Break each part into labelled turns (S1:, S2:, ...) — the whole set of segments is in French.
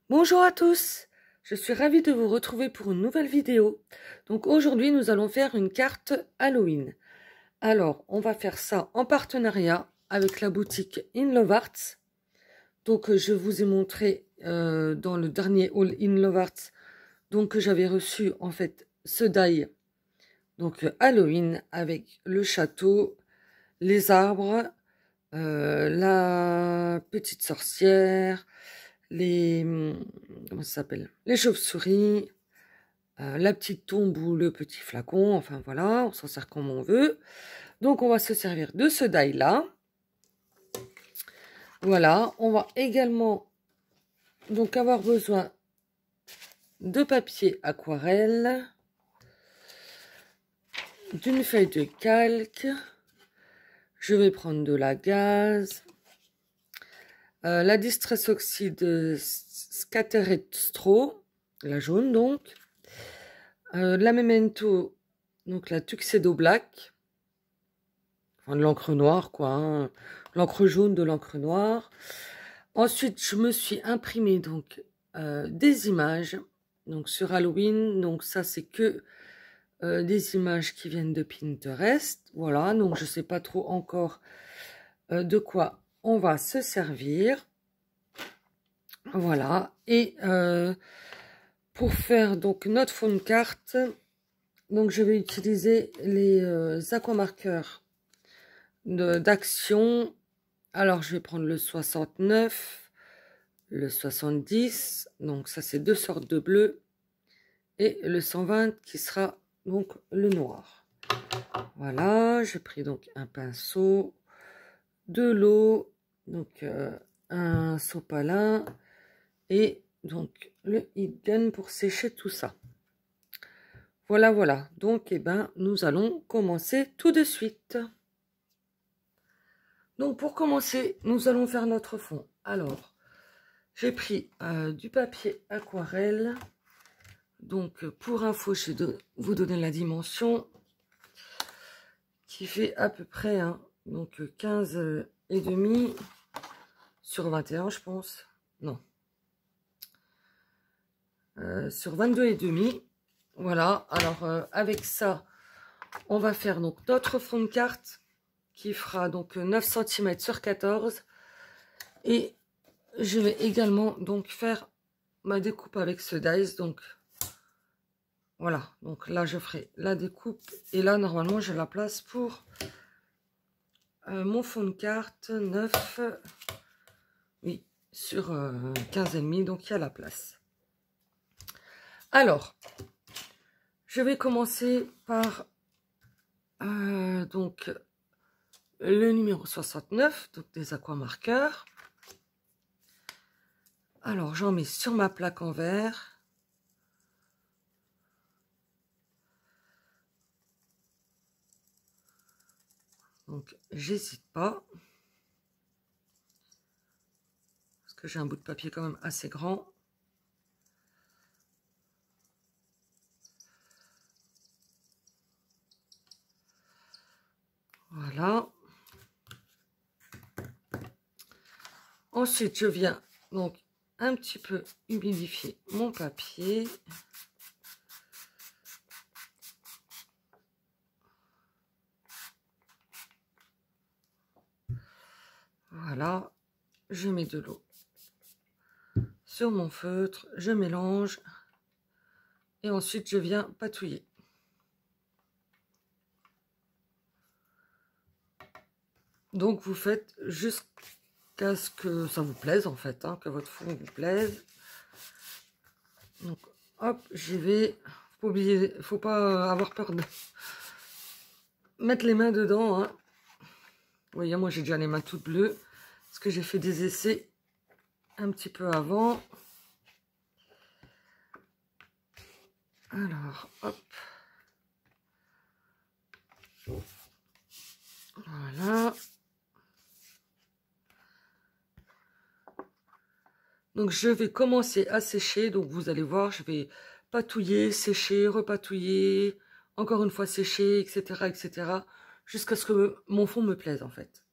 S1: Bonjour à tous, je suis ravie de vous retrouver pour une nouvelle vidéo. Donc aujourd'hui nous allons faire une carte Halloween. Alors on va faire ça en partenariat avec la boutique In Love Arts. Donc je vous ai montré dans le dernier haul In Love Arts donc que j'avais reçu en fait ce die donc Halloween avec le château, les arbres, la petite sorcière, les comment ça s'appelle, les chauves-souris, la petite tombe ou le petit flacon, enfin voilà, on s'en sert comme on veut. Donc on va se servir de ce die là. Voilà, on va également donc avoir besoin de papier aquarelle, d'une feuille de calque, je vais prendre de la gaze, la Distress Oxide Scattered Straw, la jaune donc, la Memento, donc la Tuxedo Black, enfin de l'encre noire quoi, hein, l'encre jaune de l'encre noire. Ensuite je me suis imprimé donc des images donc sur Halloween, donc ça c'est que des images qui viennent de Pinterest, voilà, donc je sais pas trop encore de quoi on va se servir. Voilà, et pour faire donc notre fond de carte, donc je vais utiliser les aquamarqueurs d'action. Alors je vais prendre le 69, le 70, donc ça c'est deux sortes de bleu, et le 120 qui sera donc le noir. Voilà, j'ai pris donc un pinceau, de l'eau, donc un sopalin et donc le heat gun pour sécher tout ça. Voilà, voilà. Donc, eh ben, nous allons commencer tout de suite. Donc, pour commencer, nous allons faire notre fond. Alors, j'ai pris du papier aquarelle. Donc, pour info, je vais vous donner la dimension qui fait à peu près donc 15 et demi sur 21, je pense. Non. Sur 22 et demi. Voilà, alors avec ça, on va faire donc notre fond de carte qui fera donc 9 cm sur 14. Et je vais également donc faire ma découpe avec ce dies. Donc voilà, donc là je ferai la découpe. Et là normalement j'ai la place pour mon fond de carte 9. Oui, sur 15 et demi, donc il y a la place. Alors, je vais commencer par donc le numéro 69, donc des aquamarqueurs. Alors j'en mets sur ma plaque en verre. Donc j'hésite pas. Parce que j'ai un bout de papier quand même assez grand. Voilà. Ensuite je viens donc un petit peu humidifier mon papier. Voilà, je mets de l'eau sur mon feutre, je mélange et ensuite je viens patouiller. Donc vous faites jusqu'à ce que ça vous plaise en fait, que votre fond vous plaise. Donc hop, j'y vais. Faut pas oublier, faut pas avoir peur de mettre les mains dedans. Vous voyez, moi j'ai déjà les mains toutes bleues parce que j'ai fait des essais un petit peu avant. Alors, hop. Voilà. Donc, je vais commencer à sécher. Donc, vous allez voir, je vais patouiller, sécher, repatouiller, encore une fois sécher, etc., etc., jusqu'à ce que mon fond me plaise, en fait.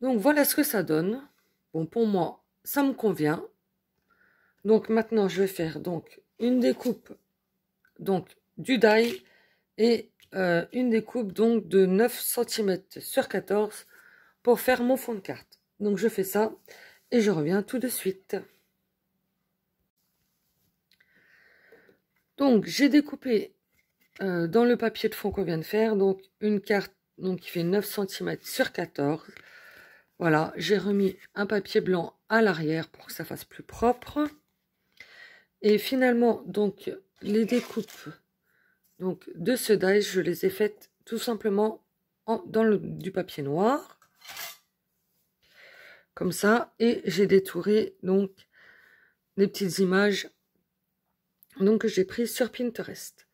S1: Donc voilà ce que ça donne. Bon, pour moi, ça me convient. Donc maintenant, je vais faire donc une découpe donc du die et une découpe donc de 9 cm sur 14 pour faire mon fond de carte. Donc je fais ça et je reviens tout de suite. Donc j'ai découpé dans le papier de fond qu'on vient de faire donc une carte donc qui fait 9 cm sur 14. Voilà, j'ai remis un papier blanc à l'arrière pour que ça fasse plus propre. Et finalement, donc, les découpes donc, de ce die, je les ai faites tout simplement dans du papier noir. Comme ça. Et j'ai détouré donc les petites images donc, que j'ai prises sur Pinterest.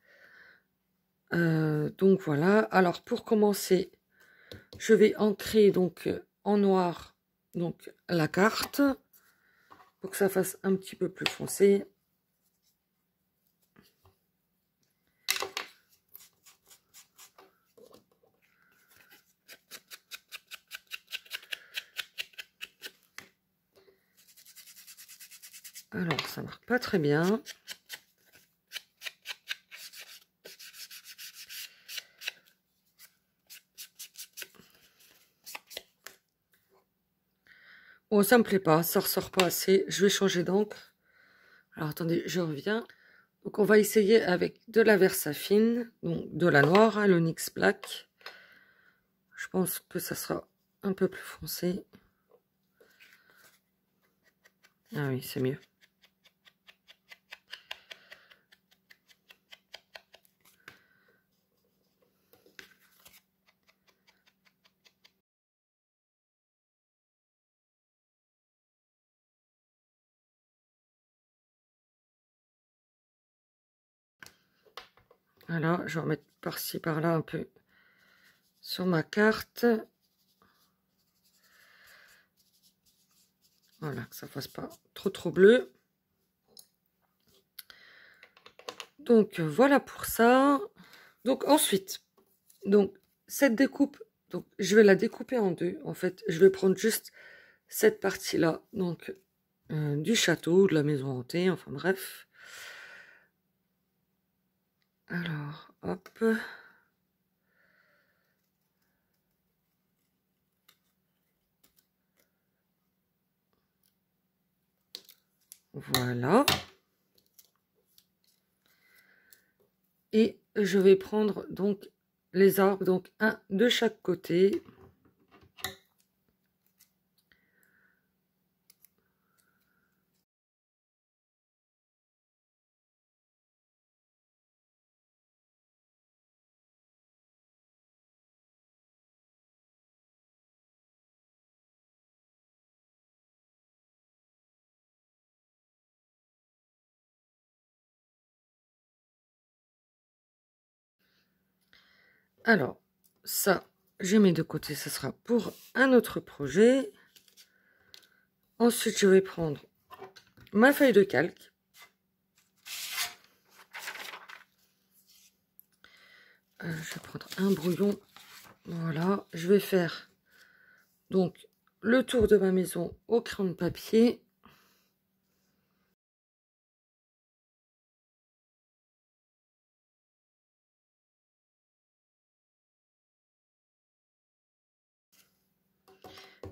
S1: Donc voilà. Alors pour commencer, je vais ancrer donc en noir donc la carte pour que ça fasse un petit peu plus foncé. Alors ça marche pas très bien. Bon, ça me plaît pas, ça ressort pas assez. Je vais changer d'encre. Alors attendez, je reviens. Donc on va essayer avec de la Versafine, donc de la noire, hein, l'Onyx Black. Je pense que ça sera un peu plus foncé. Ah oui, c'est mieux. Voilà, je vais remettre par-ci, par-là un peu sur ma carte. Voilà, que ça fasse pas trop bleu. Donc voilà pour ça. Donc ensuite, donc cette découpe, donc je vais la découper en deux. En fait, je vais prendre juste cette partie-là, donc du château, de la maison hantée, enfin bref. Alors, hop. Voilà. Et je vais prendre donc les arbres, donc un de chaque côté. Alors, ça, je mets de côté, ce sera pour un autre projet. Ensuite, je vais prendre ma feuille de calque. Je vais prendre un brouillon. Voilà, je vais faire donc le tour de ma maison au crayon de papier.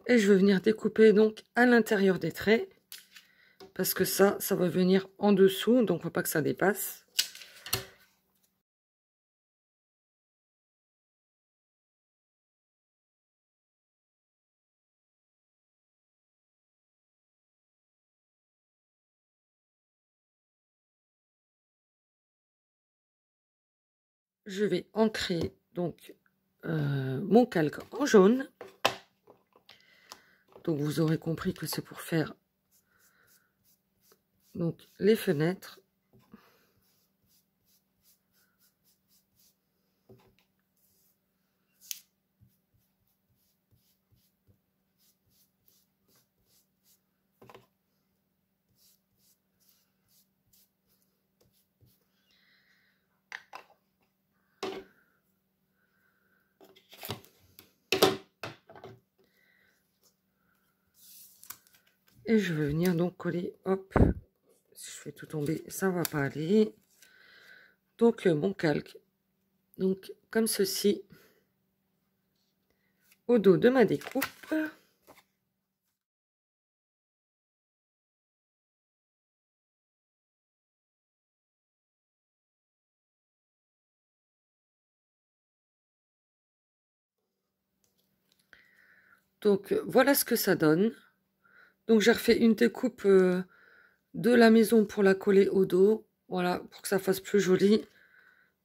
S1: Et je vais venir découper donc à l'intérieur des traits. Parce que ça va venir en dessous, donc il ne faut pas que ça dépasse. Je vais ancrer donc mon calque en jaune. Donc vous aurez compris que c'est pour faire donc les fenêtres. Et je vais venir donc coller, hop, si je fais tout tomber, ça va pas aller. Donc mon calque, donc comme ceci, au dos de ma découpe. Donc voilà ce que ça donne. Donc j'ai refait une découpe de la maison pour la coller au dos. Voilà, pour que ça fasse plus joli.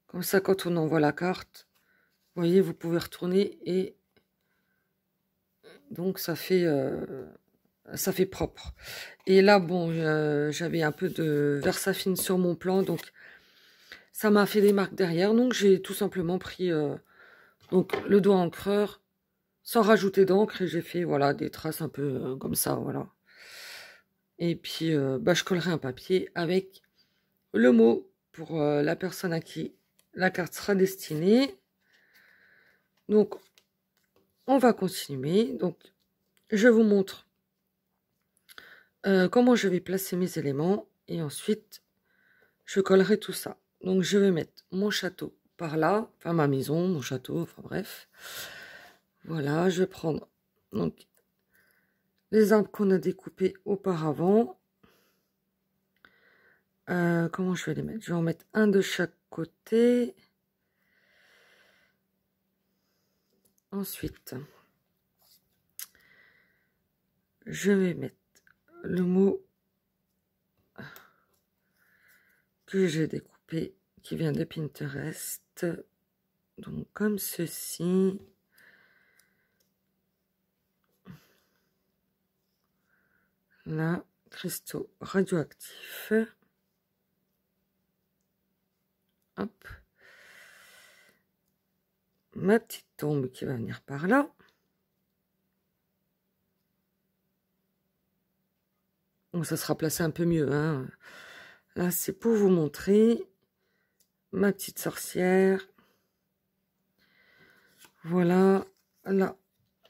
S1: Comme ça, quand on envoie la carte, vous voyez, vous pouvez retourner et donc ça fait propre. Et là, bon, j'avais un peu de Versafine sur mon plan, donc ça m'a fait des marques derrière. Donc j'ai tout simplement pris donc le doigt encreur sans rajouter d'encre et j'ai fait voilà des traces un peu comme ça, voilà. Et puis bah, je collerai un papier avec le mot pour la personne à qui la carte sera destinée. Donc on va continuer. Donc je vous montre comment je vais placer mes éléments et ensuite je collerai tout ça. Donc je vais mettre mon château par là, enfin ma maison, mon château, enfin bref. Voilà, je vais prendre donc les arbres qu'on a découpés auparavant. Comment je vais les mettre? Je vais en mettre un de chaque côté. Ensuite, je vais mettre le mot que j'ai découpé, qui vient de Pinterest. Donc comme ceci. Là, cristaux radioactifs. Hop. Ma petite tombe qui va venir par là. Bon, ça sera placé un peu mieux, hein. Là, c'est pour vous montrer ma petite sorcière. Voilà, là,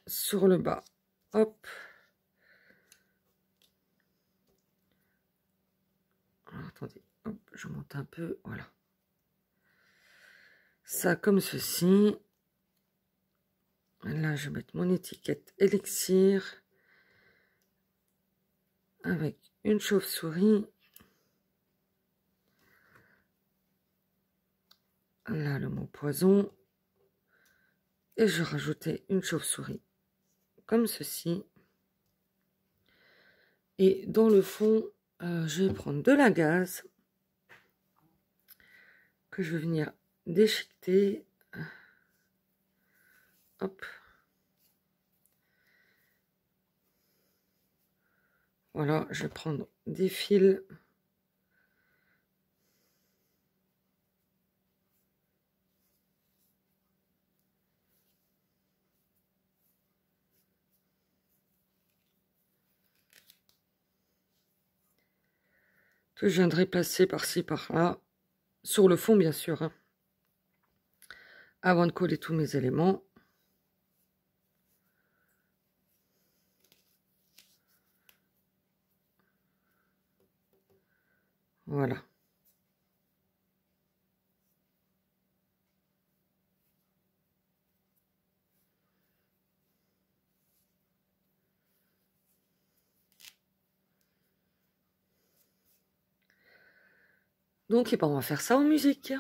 S1: sur le bas. Hop. Alors, attendez, hop, je monte un peu, voilà. Ça comme ceci. Là, je vais mettre mon étiquette élixir avec une chauve-souris. Là, le mot poison. Et je rajoutais une chauve-souris comme ceci. Et dans le fond, je vais prendre de la gaze que je vais venir déchiqueter. Hop. Voilà, je vais prendre des fils. Que je viendrai placer par-ci, par-là. Sur le fond, bien sûr. Hein, avant de coller tous mes éléments. Voilà. Donc, eh ben, on va faire ça en musique.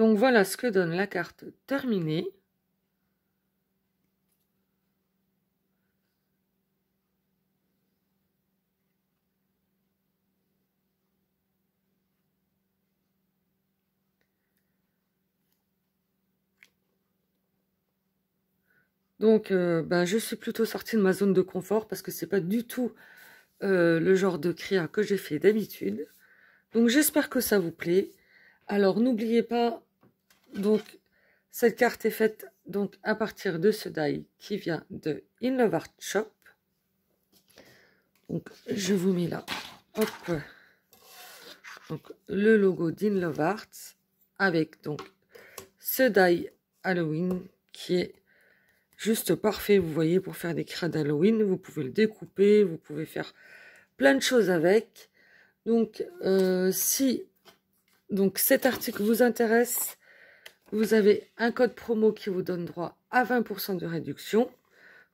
S1: Donc voilà ce que donne la carte terminée. Donc, je suis plutôt sortie de ma zone de confort parce que c'est pas du tout le genre de créa que j'ai fait d'habitude. Donc, j'espère que ça vous plaît. Alors, n'oubliez pas, donc, cette carte est faite donc à partir de ce die qui vient de In Love Art Shop. Donc, je vous mets là, hop, donc le logo d'In Love Art avec donc ce die Halloween qui est juste parfait, vous voyez, pour faire des créas d'Halloween. Vous pouvez le découper, vous pouvez faire plein de choses avec. Donc, si donc cet article vous intéresse, vous avez un code promo qui vous donne droit à 20% de réduction.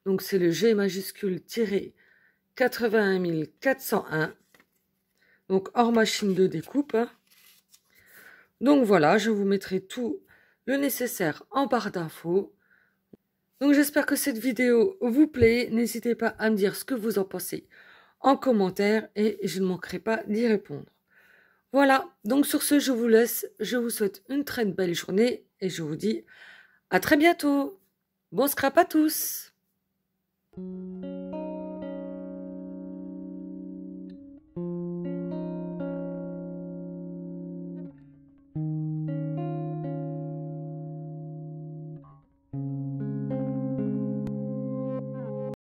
S1: Donc, c'est le G majuscule - 81 401. Donc, hors machine de découpe. Donc, voilà, je vous mettrai tout le nécessaire en barre d'infos. Donc j'espère que cette vidéo vous plaît. N'hésitez pas à me dire ce que vous en pensez en commentaire et je ne manquerai pas d'y répondre. Voilà, donc sur ce, je vous laisse. Je vous souhaite une très belle journée et je vous dis à très bientôt. Bon scrap à tous!